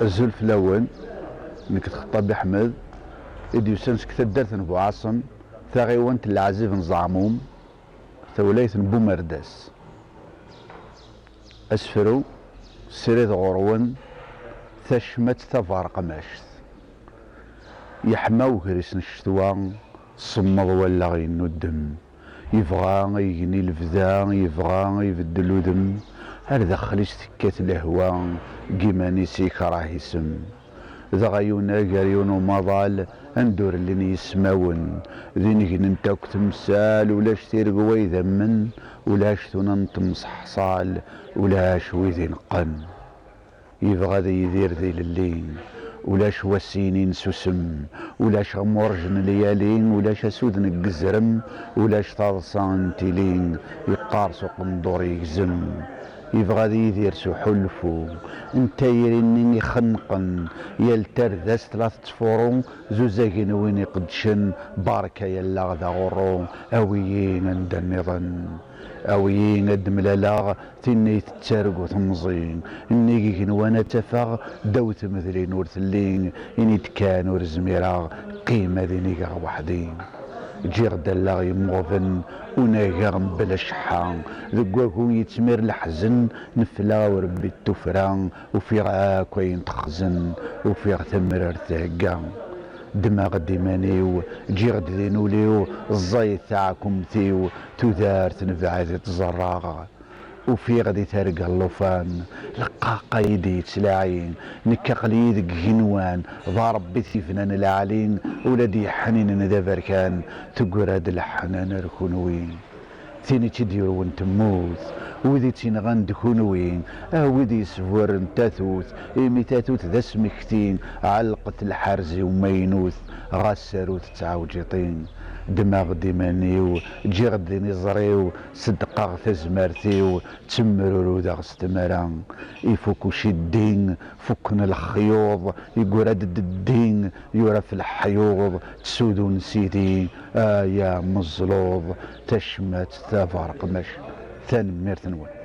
الزلف الأول نك تخطى أحمد إدي يسنس كتدرت نبو عاصم ثاغيوانت العزيف نزعموم ثوليث نبو مرداس أسفرو سريد غرون ثشمت ثفار قماشت يحماو كريس نشتوان صمض ولا غينو الدم يبغى يجني الفدا يبغى يبدلو دم هل دخلش تكات الهوى قيماني سيكراه يسم ذا غيونا قريون ومضال اندور اللي يسماون ذي ننتاك تمثال ولاش تيرقوا يذمن ولاش ثننت مصحصال ولاش ويذي نقن يبغى ذي يدير ذي للين ولاش وسينين سسم ولاش غمورجن ليالين ولاش اسود نقزرم ولاش طاصان تيلين يقارسو قندور يقزم يبغى ذي يدير سو حلفو انتايرين يخنقن يلتر ذاس ثلاث تفورون زوزاكين وين يقدشن باركة يلا غدا غرو اويين عند النظن اويين قد ملالا تيني تتسارق وتمزين اني كنوانا تفاغ دوت مثلي نور ثلين اني تكان ورزميرا قيمة ذينيكا وحدين جي غدا لا يموضن وناقا بلا شحان ذكواكو يتمر الحزن نفلا وربي التفران وفي غاك وين تخزن وفي ثمر ارتهقا دماغ ديمانيو جي غد ذينوليو الزايد تاعكم ثيو تدارت نفعاتي تزراغ وفي غادي تارق اللوفان لقاقا يدي تسلاعين نكا قليد جنوان ضارب بيتي فنان العالين ولدي حنين ندى بركان تقراد الحنان ركونوين ثيني تدير وانت موت وذي تينغان دكونوين وذي سفور تاثوث ايمي تاثوث ذا سمكتين علقة الحرزي ومينوث غاسروث تعوجطين دماغ ديمانيو جي غدي نزريو صدقاغ تزمارتيو تمررو داغ استمران يفوكو شي الدين فكنا الخيوض يقراد الدين يورا في الحيوض تسودو نسيدي يا مزلوض تشمت ثافار قمش ثان ميرتنوان